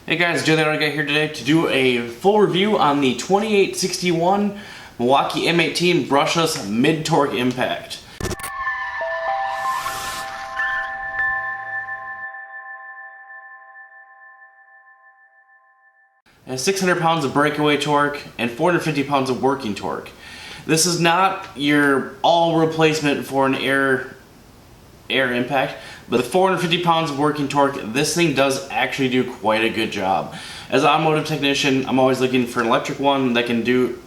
Hey guys, Joe the Auto Guy here today to do a full review on the 2861 Milwaukee M18 brushless mid-torque impact. It has 600 pounds of breakaway torque and 450 pounds of working torque. This is not your all replacement for an air impact, but the 450 pounds of working torque, this thing does actually do quite a good job. As an automotive technician, I'm always looking for an electric one that can do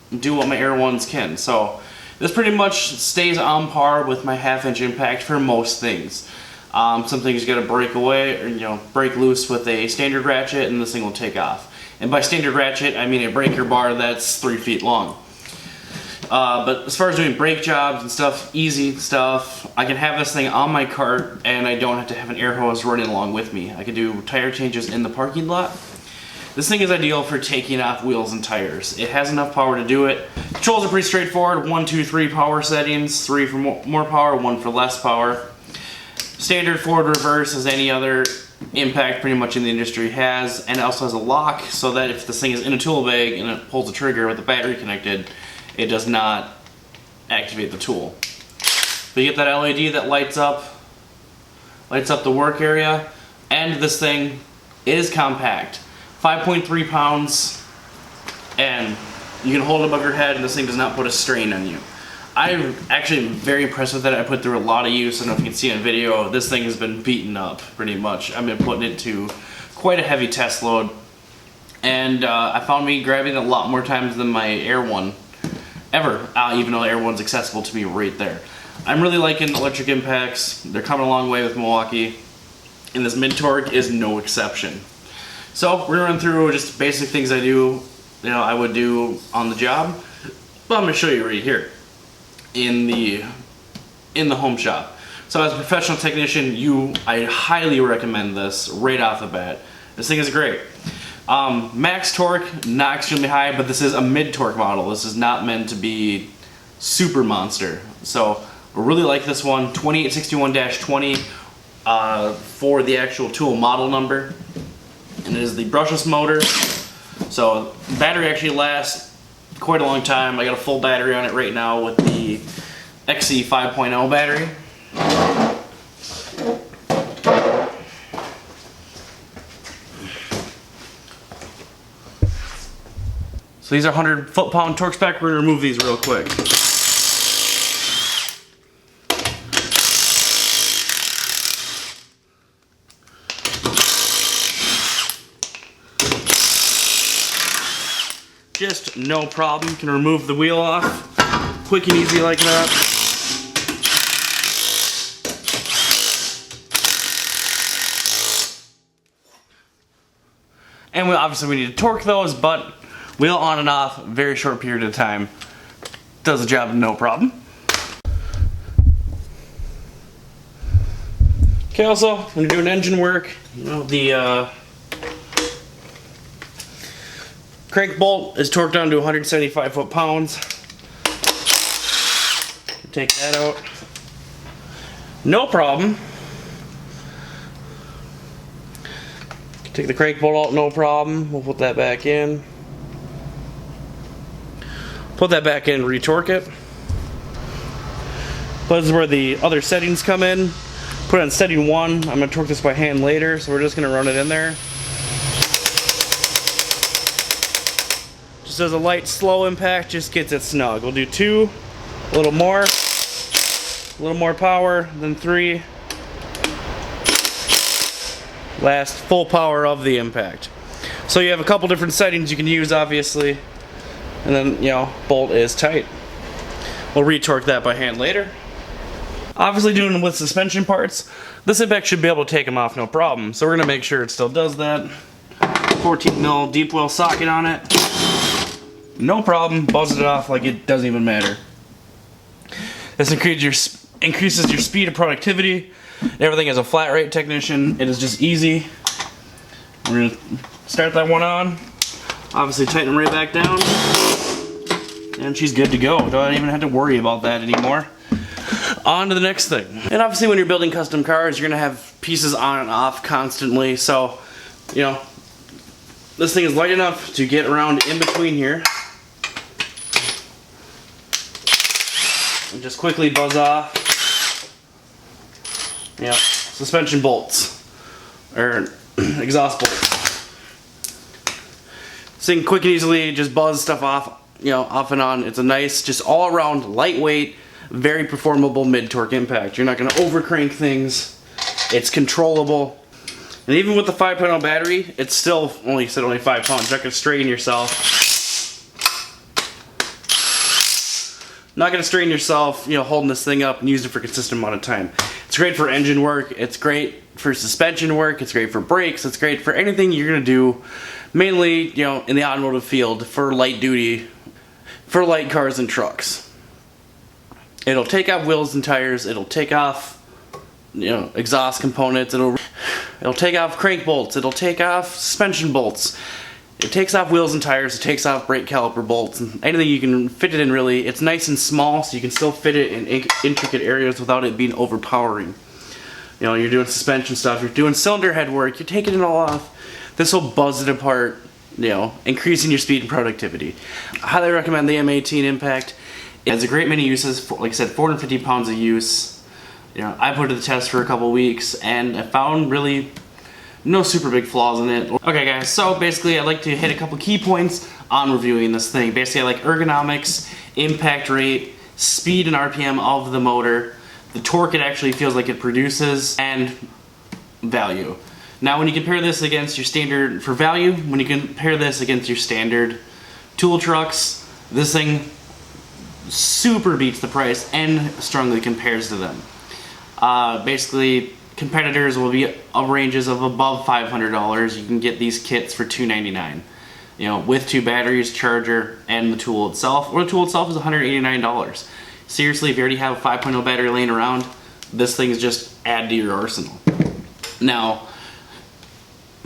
what my air ones can. So this pretty much stays on par with my half-inch impact for most things. Some things you gotta break away or break loose with a standard ratchet, and this thing will take off. And by standard ratchet, I mean a breaker bar that's 3 feet long. But as far as doing brake jobs and stuff, easy stuff, I can have this thing on my cart and I don't have to have an air hose running along with me. I can do tire changes in the parking lot. This thing is ideal for taking off wheels and tires. It has enough power to do it. Controls are pretty straightforward. 1, 2, 3 power settings, 3 for more power, 1 for less power. Standard forward reverse as any other impact pretty much in the industry has, and it also has a lock so that if this thing is in a tool bag and it pulls the trigger with the battery connected, it does not activate the tool. But you get that LED that lights up the work area, and this thing is compact. 5.3 pounds, and you can hold it above your head and this thing does not put a strain on you. I'm actually very impressed with it. I put through a lot of use. I don't know if you can see on video, this thing has been beaten up pretty much. I've been putting it to quite a heavy test load, and I found me grabbing it a lot more times than my Air one ever, even though the Air one's accessible to me right there. I'm really liking electric impacts. They're coming a long way with Milwaukee, and this mid-torque is no exception. So we're gonna run through just basic things I do, I would do on the job, but I'm gonna show you right here in the home shop. So as a professional technician, I highly recommend this right off the bat. This thing is great. Max torque, not extremely high, but this is a mid-torque model. This is not meant to be super monster. So I really like this one, 2861-20 for the actual tool model number. And it is the brushless motor. So the battery actually lasts quite a long time. I got a full battery on it right now with the XC 5.0 battery. So these are 100 foot-pound torque spec. We're gonna remove these real quick. Just no problem. Can remove the wheel off, quick and easy like that. And obviously we need to torque those, but wheel on and off, very short period of time. Does the job no problem. Okay, also, when you're doing engine work, the crank bolt is torqued down to 175 foot-pounds. Take that out. No problem. Take the crank bolt out, no problem. We'll put that back in. Put that back in, retorque it. But this is where the other settings come in. Put it on setting 1. I'm going to torque this by hand later, so we're just going to run it in there. Just as a light, slow impact, just gets it snug. We'll do 2, a little more power, then 3. Last, full power of the impact. So you have a couple different settings you can use, obviously. And then, bolt is tight. We'll retorque that by hand later. Obviously doing it with suspension parts, this impact should be able to take them off no problem. So we're gonna make sure it still does that. 14 mil deep well socket on it. No problem, buzz it off like it doesn't even matter. This increases your speed of productivity. Everything as a flat rate technician, it is just easy. We're gonna start that one on. Obviously tighten them right back down. And she's good to go. Don't even have to worry about that anymore. On to the next thing. And obviously when you're building custom cars, you're gonna have pieces on and off constantly. So you know, this thing is light enough to get around in between here. And just quickly buzz off, you know, suspension bolts, or exhaust bolts. So you can quick and easily just buzz stuff off, you know, off and on. It's a nice, just all around lightweight, very performable mid-torque impact. You're not going to overcrank things. It's controllable. And even with the 5.0 battery, it's still only 5 pounds. You're not going to strain yourself. Not going to strain yourself, you know, holding this thing up and using it for a consistent amount of time. It's great for engine work. It's great for suspension work. It's great for brakes. It's great for anything you're going to do, mainly, you know, in the automotive field for light duty, for light cars and trucks. It'll take off wheels and tires. It'll take off, you know, exhaust components. It'll take off crank bolts. It'll take off suspension bolts. It takes off wheels and tires. It takes off brake caliper bolts. And anything you can fit it in, really. It's nice and small, so you can still fit it in intricate areas without it being overpowering. You know, you're doing suspension stuff. You're doing cylinder head work. You're taking it all off. This will buzz it apart, you know, increasing your speed and productivity. I highly recommend the M18 Impact. It has a great many uses. Like I said, 450 pounds of use. You know, I put it to the test for a couple weeks, and I found really no super big flaws in it. Okay guys, so basically I'd like to hit a couple key points on reviewing this thing. Basically I like ergonomics, impact rate, speed and RPM of the motor, the torque it actually feels like it produces, and value. Now when you compare this against your standard, for value, when you compare this against your standard tool trucks, this thing super beats the price and strongly compares to them. Basically, competitors will be of ranges of above $500. You can get these kits for $299. You know, with 2 batteries, charger, and the tool itself. Or the tool itself is $189. Seriously, if you already have a 5.0 battery laying around, this thing is just add to your arsenal. Now,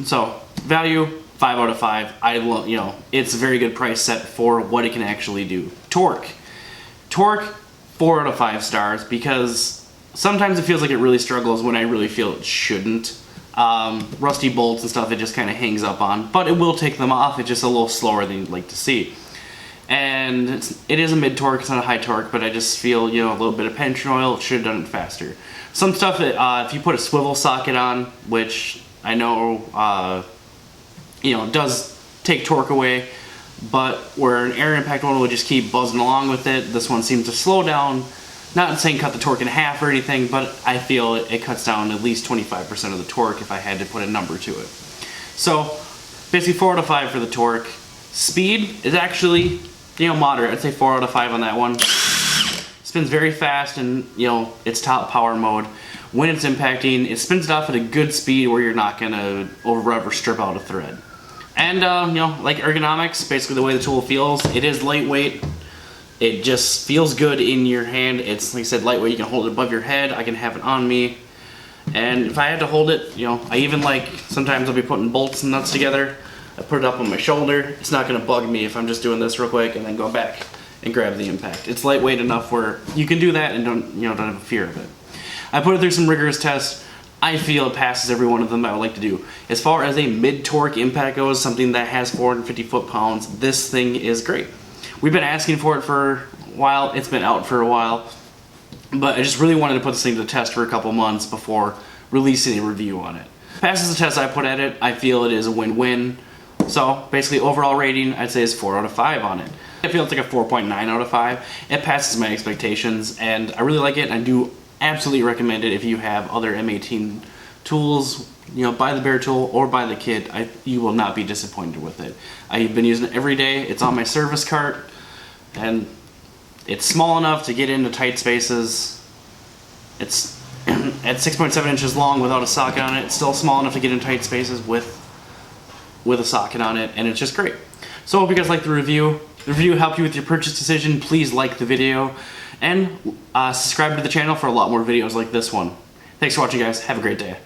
so value 5 out of 5. I love, you know, it's a very good price set for what it can actually do. Torque 4 out of 5 stars, because sometimes it feels like it really struggles when I really feel it shouldn't. Rusty bolts and stuff it just kind of hangs up on, but it will take them off. It's just a little slower than you'd like to see. And it is a mid-torque, it's not a high torque, but I just feel, you know, a little bit of pension oil, it should have done it faster. Some stuff, if you put a swivel socket on, which I know, you know, does take torque away, but where an air impact one would just keep buzzing along with it, this one seems to slow down. Not saying cut the torque in half or anything, but I feel it cuts down at least 25% of the torque if I had to put a number to it. So basically 4 out of 5 for the torque. Speed is actually, you know, moderate. I'd say 4 out of 5 on that one. Spins very fast, and you know, it's top power mode. When it's impacting, it spins it off at a good speed where you're not gonna over rev or strip out a thread. And you know, like ergonomics, basically the way the tool feels, it is lightweight. It just feels good in your hand. It's, like I said, lightweight. You can hold it above your head. I can have it on me. And if I had to hold it, you know, I even like, sometimes I'll be putting bolts and nuts together. I put it up on my shoulder. It's not going to bug me if I'm just doing this real quick and then go back and grab the impact. It's lightweight enough where you can do that and don't have a fear of it. I put it through some rigorous tests. I feel it passes every one of them I would like to do. As far as a mid-torque impact goes, something that has 450 foot-pounds, this thing is great. We've been asking for it for a while. It's been out for a while. But I just really wanted to put this thing to the test for a couple months before releasing a review on it. Passes the test I put at it. I feel it is a win-win. So basically overall rating I'd say is 4 out of 5 on it. I feel it's like a 4.9 out of 5. It passes my expectations and I really like it, and I do absolutely recommend it if you have other M18 tools. You know, buy the bare tool or buy the kit. You will not be disappointed with it. I've been using it every day. It's on my service cart, and it's small enough to get into tight spaces. It's at 6.7 inches long without a socket on it. It's still small enough to get in tight spaces with a socket on it, and it's just great. So I hope you guys liked the review. The review helped you with your purchase decision. Please like the video, and subscribe to the channel for a lot more videos like this one. Thanks for watching, guys. Have a great day.